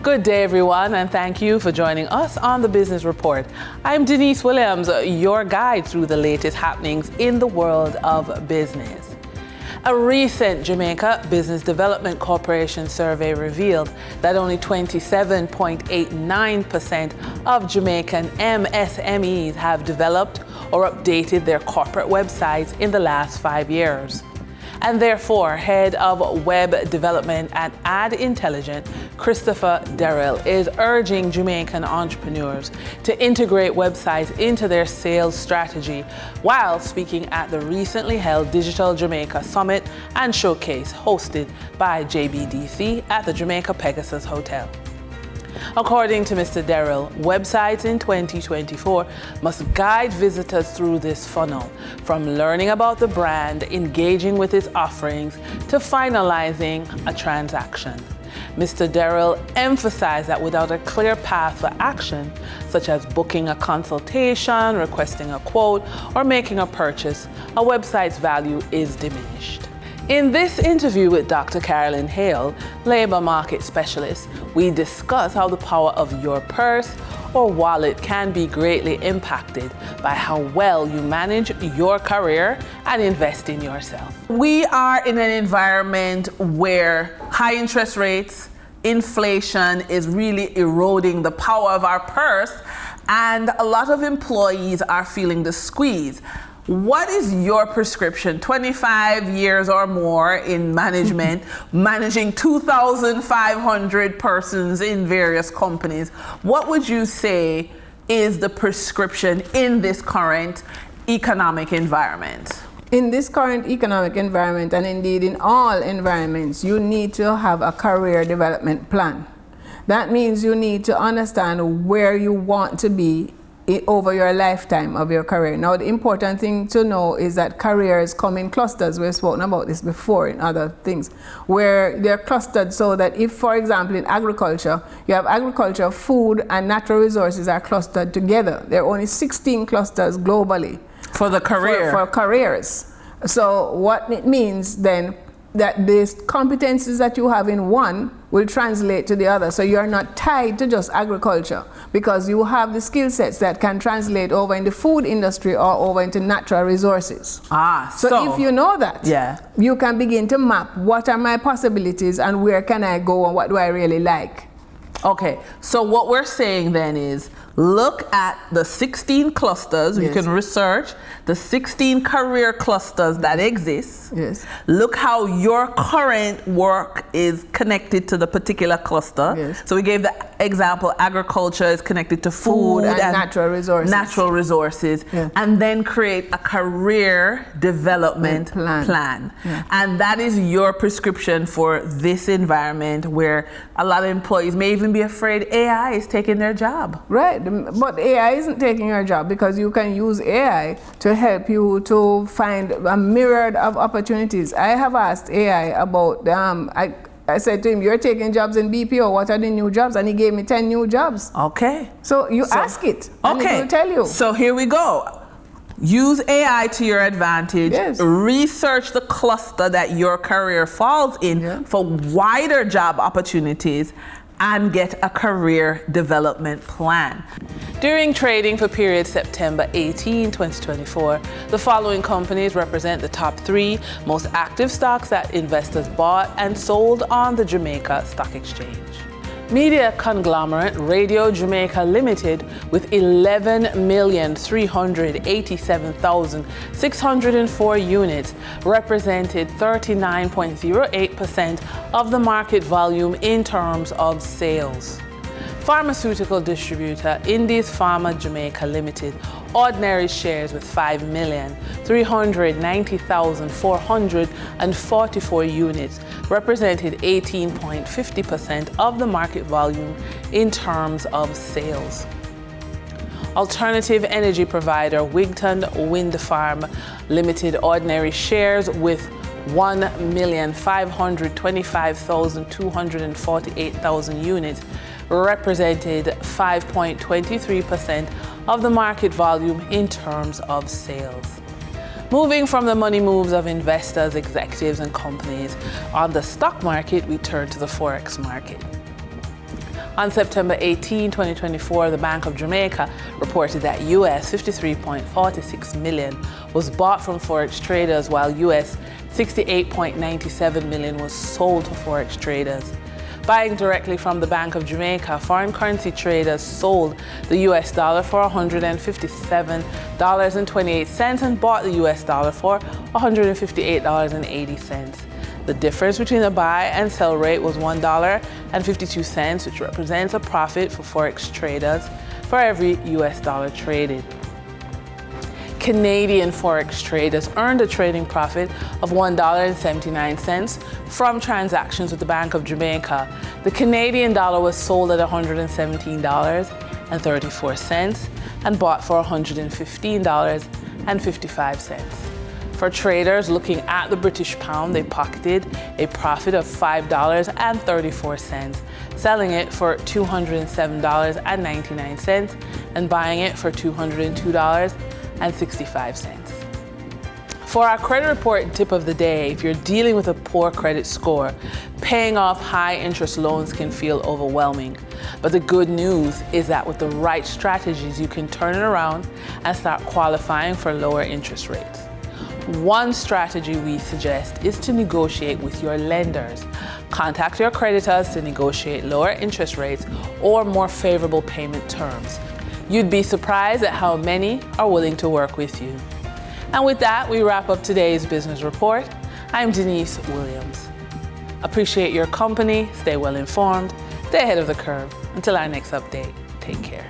Good day, everyone, and thank you for joining us on the Business Report. I'm Denise Williams, your guide through the latest happenings in the world of business. A recent Jamaica Business Development Corporation survey revealed that only 27.89% of Jamaican MSMEs have developed or updated their corporate websites in the last 5 years. And therefore, Head of Web Development at Ad Intelligent, Christopher Darrell, is urging Jamaican entrepreneurs to integrate websites into their sales strategy while speaking at the recently held Digital Jamaica Summit and Showcase hosted by JBDC at the Jamaica Pegasus Hotel. According to Mr. Darrell, websites in 2024 must guide visitors through this funnel, from learning about the brand, engaging with its offerings, to finalizing a transaction. Mr. Darrell emphasized that without a clear path for action, such as booking a consultation, requesting a quote, or making a purchase, a website's value is diminished. In this interview with Dr. Carolyn Hale, labor market specialist, we discuss how the power of your purse or wallet can be greatly impacted by how well you manage your career and invest in yourself. We are in an environment where high interest rates, inflation is really eroding the power of our purse, and a lot of employees are feeling the squeeze. What is your prescription? 25 years or more in management, managing 2,500 persons in various companies. What would you say is the prescription in this current economic environment? In this current economic environment, and indeed in all environments, you need to have a career development plan. That means you need to understand where you want to be over your lifetime of your career. Now, the important thing to know is that careers come in clusters. We've spoken about this before in other things, where they're clustered so that if, for example, in agriculture, you have agriculture, food, and natural resources are clustered together. There are only 16 clusters globally. For the career? For careers. So what it means then, that the competencies that you have in one will translate to the other. So you're not tied to just agriculture, because you have the skill sets that can translate over in the food industry or over into natural resources. So if you know that, you can begin to map what are my possibilities and where can I go and what do I really like. Okay, so what we're saying then is look at the 16 clusters. You can research the 16 career clusters that exist. Look how your current work is connected to the particular cluster. So we gave the example, agriculture is connected to food and natural resources. And then create a career development plan. And that is your prescription for this environment where a lot of employees may even be afraid AI is taking their job. Right, but AI isn't taking your job, because you can use AI to help you to find a myriad of opportunities. I have asked AI about, I said to him, you're taking jobs in BPO, what are the new jobs? And he gave me 10 new jobs. Okay. So you ask it, and it will tell you. So here we go. Use AI to your advantage. Research the cluster that your career falls in for wider job opportunities, and get a career development plan. During trading for period September 18, 2024, the following companies represent the top 3 most active stocks that investors bought and sold on the Jamaica Stock Exchange. Media conglomerate Radio Jamaica Limited, with 11,387,604 units, represented 39.08% of the market volume in terms of sales. Pharmaceutical distributor Indies Pharma Jamaica Limited, ordinary shares with 5,390,444 units, represented 18.50% of the market volume in terms of sales. Alternative energy provider Wigton Wind Farm Limited, ordinary shares with 1,525,248 units, represented 5.23% of the market volume in terms of sales. Moving from the money moves of investors, executives, and companies on the stock market, we turn to the Forex market. On September 18, 2024, the Bank of Jamaica reported that US $53.46 million was bought from Forex traders, while US $68.97 million was sold to Forex traders. Buying directly from the Bank of Jamaica, foreign currency traders sold the US dollar for $157.28 and bought the US dollar for $158.80. The difference between the buy and sell rate was $1.52, which represents a profit for Forex traders for every US dollar traded. Canadian Forex traders earned a trading profit of $1.79 from transactions with the Bank of Jamaica. The Canadian dollar was sold at $117.34 and bought for $115.55. For traders looking at the British pound, they pocketed a profit of $5.34, selling it for $207.99 and buying it for $202.65. For our credit report tip of the day, if you're dealing with a poor credit score, paying off high interest loans can feel overwhelming. But the good news is that with the right strategies, you can turn it around and start qualifying for lower interest rates. One strategy we suggest is to negotiate with your lenders. Contact your creditors to negotiate lower interest rates or more favorable payment terms. You'd be surprised at how many are willing to work with you. And with that, we wrap up today's business report. I'm Denise Williams. Appreciate your company, stay well informed, stay ahead of the curve. Until our next update, take care.